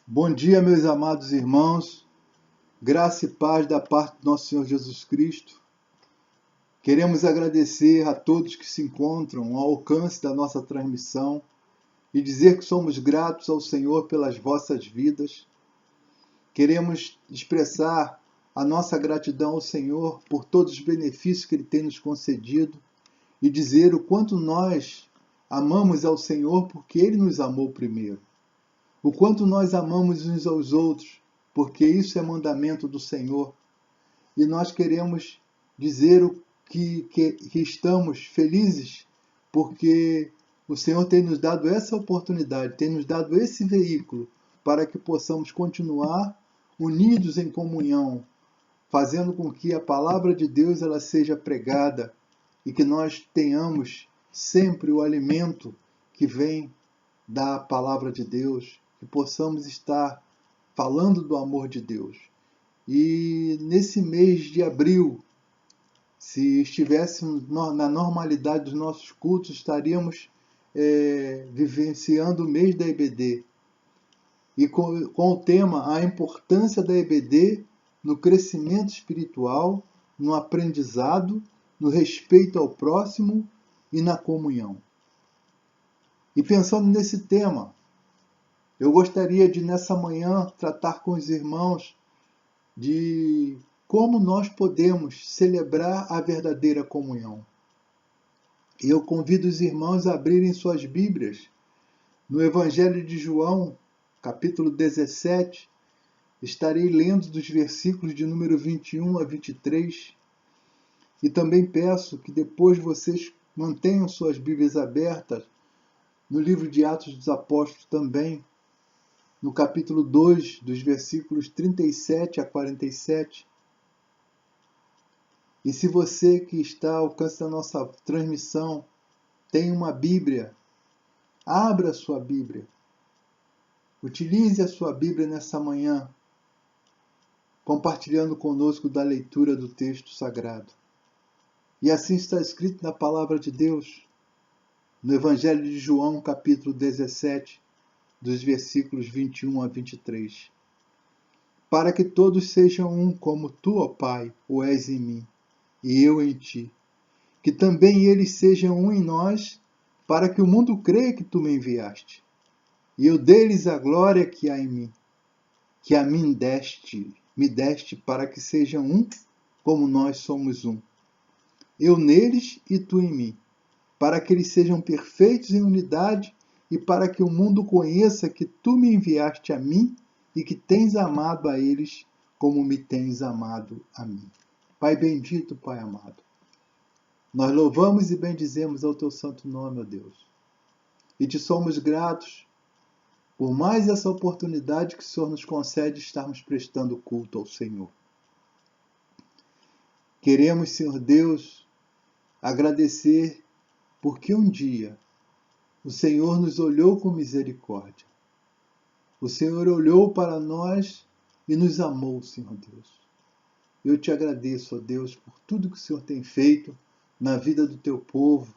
Bom dia, meus amados irmãos, graça e paz da parte do nosso Senhor Jesus Cristo. Queremos agradecer a todos que se encontram ao alcance da nossa transmissão e dizer que somos gratos ao Senhor pelas vossas vidas. Queremos expressar a nossa gratidão ao Senhor por todos os benefícios que Ele tem nos concedido e dizer o quanto nós amamos ao Senhor porque Ele nos amou primeiro. O quanto nós amamos uns aos outros, porque isso é mandamento do Senhor. E nós queremos dizer que estamos felizes, porque o Senhor tem nos dado essa oportunidade, tem nos dado esse veículo, para que possamos continuar unidos em comunhão, fazendo com que a palavra de Deus ela seja pregada e que nós tenhamos sempre o alimento que vem da palavra de Deus, que possamos estar falando do amor de Deus. E nesse mês de abril, se estivéssemos na normalidade dos nossos cultos, estaríamos vivenciando o mês da EBD. E com o tema A Importância da EBD no crescimento espiritual, no aprendizado, no respeito ao próximo e na comunhão. E pensando nesse tema, eu gostaria de, nessa manhã, tratar com os irmãos de como nós podemos celebrar a verdadeira comunhão. E eu convido os irmãos a abrirem suas Bíblias no Evangelho de João, capítulo 17. Estarei lendo dos versículos de número 21 a 23. E também peço que depois vocês mantenham suas Bíblias abertas no livro de Atos dos Apóstolos também, no capítulo 2, dos versículos 37 a 47. E se você que está ao alcance da nossa transmissão tem uma Bíblia, abra a sua Bíblia. Utilize a sua Bíblia nessa manhã, compartilhando conosco da leitura do texto sagrado. E assim está escrito na palavra de Deus, no Evangelho de João, capítulo 17, dos versículos 21 a 23. Para que todos sejam um, como tu, ó Pai, o és em mim, e eu em ti. Que também eles sejam um em nós, para que o mundo creia que tu me enviaste. E eu dei-lhes a glória que há em mim, que a mim me deste, para que sejam um, como nós somos um. Eu neles e tu em mim, para que eles sejam perfeitos em unidade, e para que o mundo conheça que tu me enviaste a mim e que tens amado a eles como me tens amado a mim. Pai bendito, Pai amado, nós louvamos e bendizemos ao teu santo nome, ó Deus. E te somos gratos por mais essa oportunidade que o Senhor nos concede estarmos prestando culto ao Senhor. Queremos, Senhor Deus, agradecer porque um dia o Senhor nos olhou com misericórdia. O Senhor olhou para nós e nos amou, Senhor Deus. Eu te agradeço, ó Deus, por tudo que o Senhor tem feito na vida do teu povo,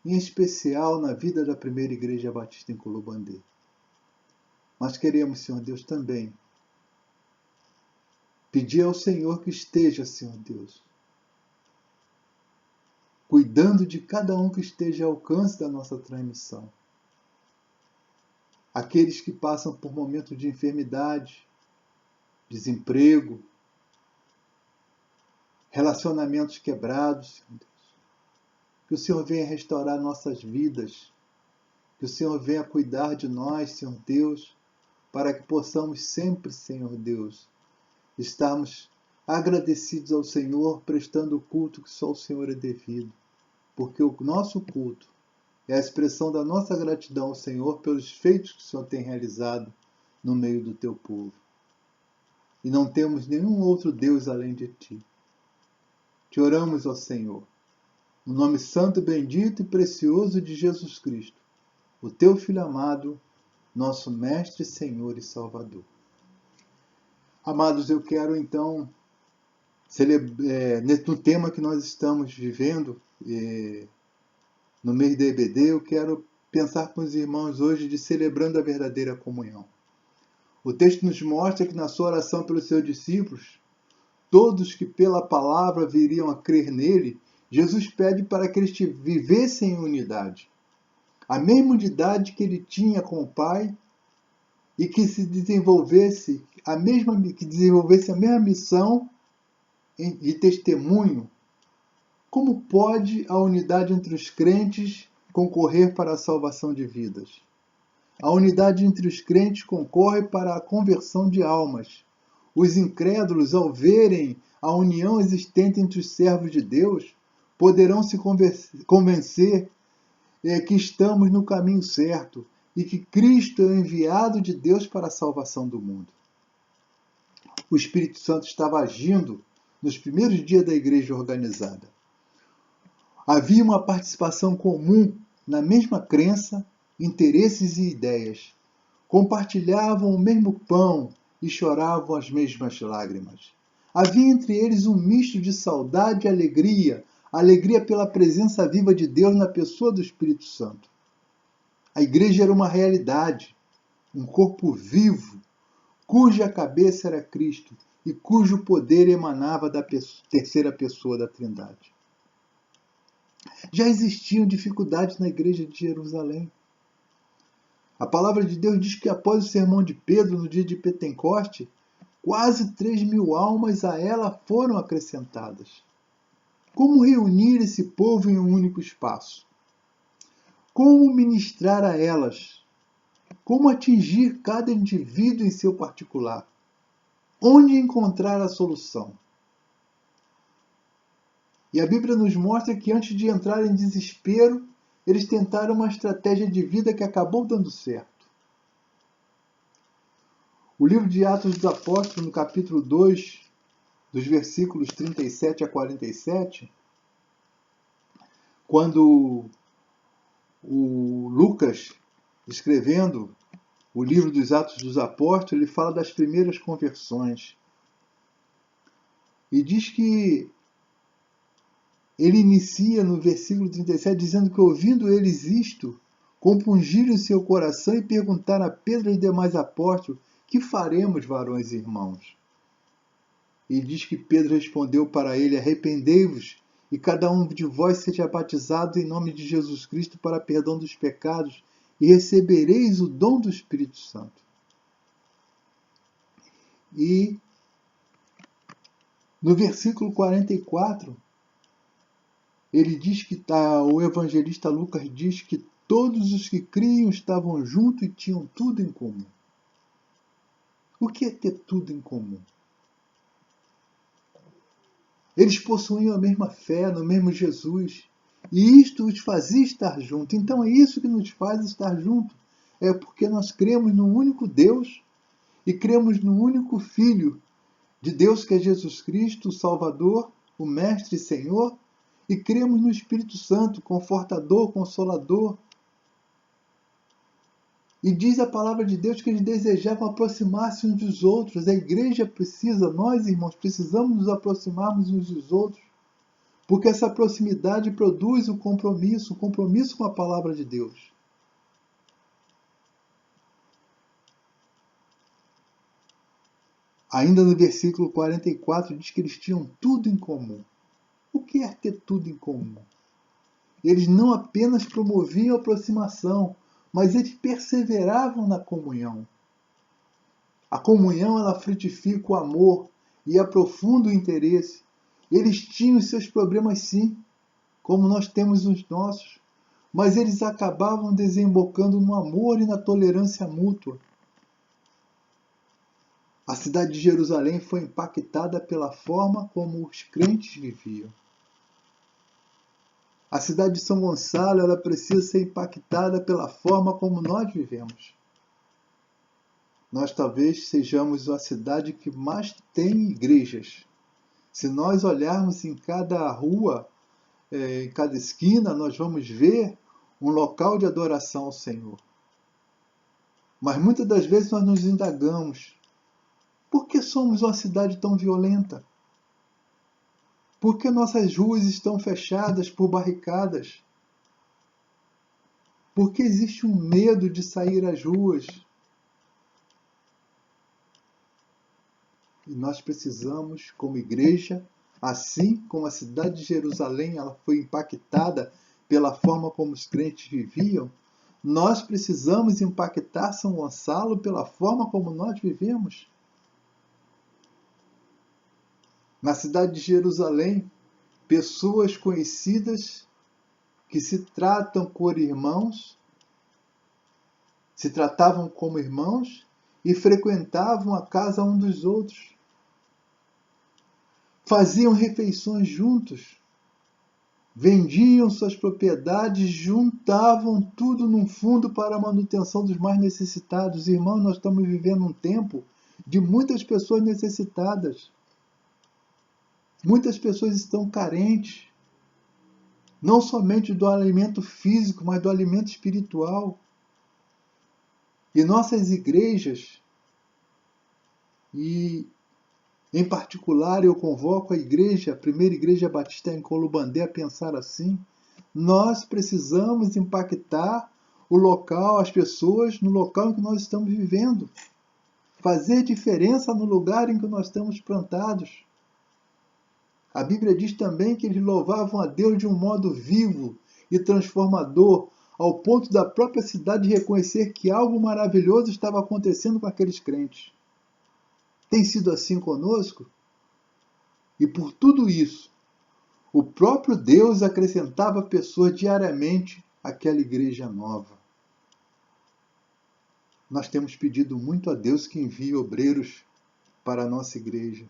em especial na vida da primeira Igreja Batista em Culubandê. Mas queremos, Senhor Deus, também pedir ao Senhor que esteja, Senhor Deus, cuidando de cada um que esteja ao alcance da nossa transmissão. Aqueles que passam por momentos de enfermidade, desemprego, relacionamentos quebrados, Senhor Deus. Que o Senhor venha restaurar nossas vidas, que o Senhor venha cuidar de nós, Senhor Deus, para que possamos sempre, Senhor Deus, estarmos agradecidos ao Senhor, prestando o culto que só o Senhor é devido. Porque o nosso culto é a expressão da nossa gratidão ao Senhor pelos feitos que o Senhor tem realizado no meio do teu povo. E não temos nenhum outro Deus além de ti. Te oramos, ó Senhor, no nome santo, bendito e precioso de Jesus Cristo, o teu Filho amado, nosso Mestre, Senhor e Salvador. Amados, eu quero então, no tema que nós estamos vivendo, no mês da EBD, eu quero pensar com os irmãos hoje de celebrando a verdadeira comunhão. O texto nos mostra que na sua oração pelos seus discípulos, todos que pela palavra viriam a crer nele, Jesus pede para que eles vivessem em unidade. A mesma unidade que ele tinha com o Pai e que desenvolvesse a mesma missão de testemunho. Como pode a unidade entre os crentes concorrer para a salvação de vidas? A unidade entre os crentes concorre para a conversão de almas. Os incrédulos, ao verem a união existente entre os servos de Deus, poderão se convencer que estamos no caminho certo e que Cristo é o enviado de Deus para a salvação do mundo. O Espírito Santo estava agindo nos primeiros dias da igreja organizada. Havia uma participação comum na mesma crença, interesses e ideias. Compartilhavam o mesmo pão e choravam as mesmas lágrimas. Havia entre eles um misto de saudade e alegria, alegria pela presença viva de Deus na pessoa do Espírito Santo. A igreja era uma realidade, um corpo vivo, cuja cabeça era Cristo e cujo poder emanava da terceira pessoa da Trindade. Já existiam dificuldades na igreja de Jerusalém. A palavra de Deus diz que após o sermão de Pedro, no dia de Pentecoste, quase 3.000 almas a ela foram acrescentadas. Como reunir esse povo em um único espaço? Como ministrar a elas? Como atingir cada indivíduo em seu particular? Onde encontrar a solução? E a Bíblia nos mostra que antes de entrar em desespero, eles tentaram uma estratégia de vida que acabou dando certo. O livro de Atos dos Apóstolos, no capítulo 2, dos versículos 37 a 47, quando o Lucas, escrevendo o livro dos Atos dos Apóstolos, ele fala das primeiras conversões. E diz que ele inicia no versículo 37 dizendo que, ouvindo eles isto, compungiram seu coração e perguntaram a Pedro e os demais apóstolos: que faremos, varões e irmãos? E diz que Pedro respondeu para ele: arrependei-vos e cada um de vós seja batizado em nome de Jesus Cristo para perdão dos pecados e recebereis o dom do Espírito Santo. E no versículo 44, ele diz que o evangelista Lucas diz que todos os que criam estavam juntos e tinham tudo em comum. O que é ter tudo em comum? Eles possuíam a mesma fé no mesmo Jesus. E isto os fazia estar juntos. Então é isso que nos faz estar juntos. É porque nós cremos no único Deus e cremos no único Filho de Deus, que é Jesus Cristo, o Salvador, o Mestre e Senhor, e cremos no Espírito Santo, Confortador, Consolador. E diz a palavra de Deus que eles desejavam aproximar-se uns dos outros. A igreja precisa, nós irmãos, precisamos nos aproximarmos uns dos outros, porque essa proximidade produz o compromisso com a palavra de Deus. Ainda no versículo 44 diz que eles tinham tudo em comum. O que é ter tudo em comum? Eles não apenas promoviam a aproximação, mas eles perseveravam na comunhão. A comunhão, ela frutifica o amor e aprofunda o interesse. Eles tinham os seus problemas sim, como nós temos os nossos, mas eles acabavam desembocando no amor e na tolerância mútua. A cidade de Jerusalém foi impactada pela forma como os crentes viviam. A cidade de São Gonçalo, ela precisa ser impactada pela forma como nós vivemos. Nós talvez sejamos a cidade que mais tem igrejas. Se nós olharmos em cada rua, em cada esquina, nós vamos ver um local de adoração ao Senhor. Mas muitas das vezes nós nos indagamos: por que somos uma cidade tão violenta? Por que nossas ruas estão fechadas por barricadas? Por que existe um medo de sair às ruas? E nós precisamos, como igreja, assim como a cidade de Jerusalém ela foi impactada pela forma como os crentes viviam, nós precisamos impactar São Gonçalo pela forma como nós vivemos. Na cidade de Jerusalém, pessoas conhecidas que se tratam por irmãos, se tratavam como irmãos e frequentavam a casa um dos outros. Faziam refeições juntos, vendiam suas propriedades, juntavam tudo num fundo para a manutenção dos mais necessitados. Irmãos, nós estamos vivendo um tempo de muitas pessoas necessitadas. Muitas pessoas estão carentes, não somente do alimento físico, mas do alimento espiritual. E nossas igrejas, e em particular eu convoco a primeira igreja batista em Colubandé a pensar assim, nós precisamos impactar o local, as pessoas no local em que nós estamos vivendo. Fazer diferença no lugar em que nós estamos plantados. A Bíblia diz também que eles louvavam a Deus de um modo vivo e transformador, ao ponto da própria cidade reconhecer que algo maravilhoso estava acontecendo com aqueles crentes. Tem sido assim conosco? E por tudo isso, o próprio Deus acrescentava pessoas diariamente àquela igreja nova. Nós temos pedido muito a Deus que envie obreiros para a nossa igreja,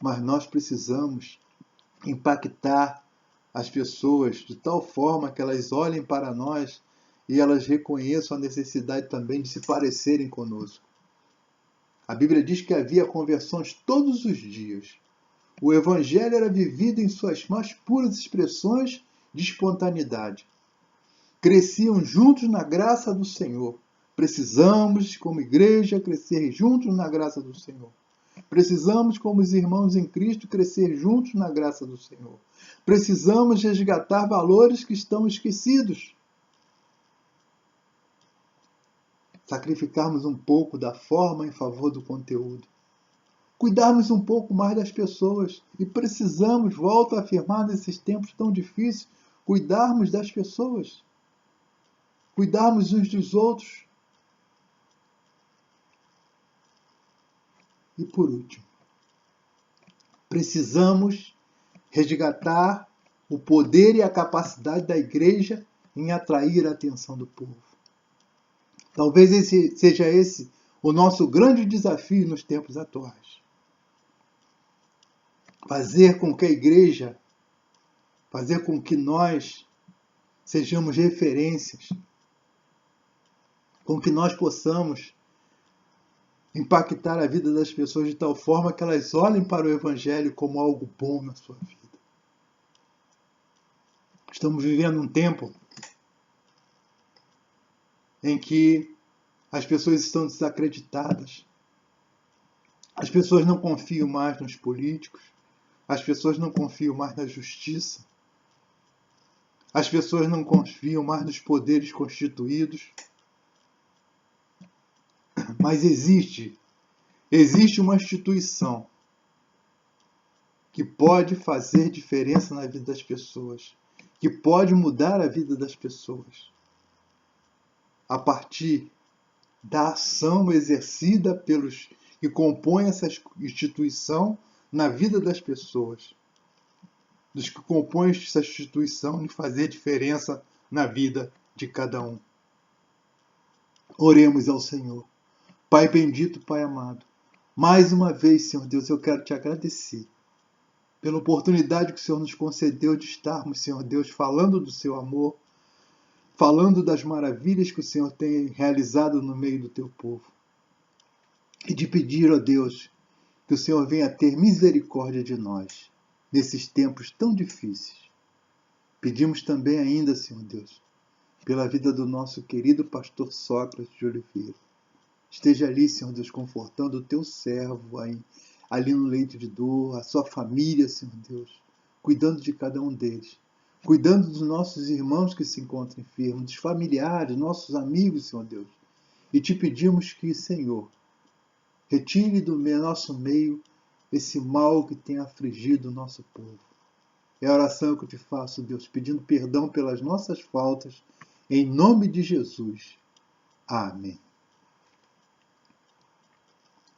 mas nós precisamos impactar as pessoas de tal forma que elas olhem para nós e elas reconheçam a necessidade também de se parecerem conosco. A Bíblia diz que havia conversões todos os dias. O Evangelho era vivido em suas mais puras expressões de espontaneidade. Cresciam juntos na graça do Senhor. Precisamos, como igreja, crescer juntos na graça do Senhor. Precisamos, como os irmãos em Cristo, crescer juntos na graça do Senhor. Precisamos resgatar valores que estão esquecidos. Sacrificarmos um pouco da forma em favor do conteúdo. Cuidarmos um pouco mais das pessoas. E precisamos, volto a afirmar nesses tempos tão difíceis, cuidarmos das pessoas. Cuidarmos uns dos outros. E por último, precisamos resgatar o poder e a capacidade da igreja em atrair a atenção do povo. Talvez seja esse o nosso grande desafio nos tempos atuais. Fazer com que a igreja, fazer com que nós sejamos referências, com que nós possamos impactar a vida das pessoas de tal forma que elas olhem para o Evangelho como algo bom na sua vida. Estamos vivendo um tempo em que as pessoas estão desacreditadas. As pessoas não confiam mais nos políticos. As pessoas não confiam mais na justiça. As pessoas não confiam mais nos poderes constituídos. Mas existe uma instituição que pode fazer diferença na vida das pessoas, que pode mudar a vida das pessoas, a partir da ação exercida pelos que compõem essa instituição na vida das pessoas, dos que compõem essa instituição de fazer diferença na vida de cada um. Oremos ao Senhor. Pai bendito, Pai amado, mais uma vez, Senhor Deus, eu quero te agradecer pela oportunidade que o Senhor nos concedeu de estarmos, Senhor Deus, falando do seu amor, falando das maravilhas que o Senhor tem realizado no meio do teu povo. E de pedir, ó Deus, que o Senhor venha ter misericórdia de nós, nesses tempos tão difíceis. Pedimos também ainda, Senhor Deus, pela vida do nosso querido pastor Sócrates de Oliveira. Esteja ali, Senhor Deus, confortando o teu servo ali no leito de dor, a sua família, Senhor Deus, cuidando de cada um deles, cuidando dos nossos irmãos que se encontram enfermos, dos familiares, nossos amigos, Senhor Deus. E te pedimos que, Senhor, Retire do nosso meio esse mal que tem afligido o nosso povo. É a oração que eu te faço, Deus, pedindo perdão pelas nossas faltas, em nome de Jesus. Amém.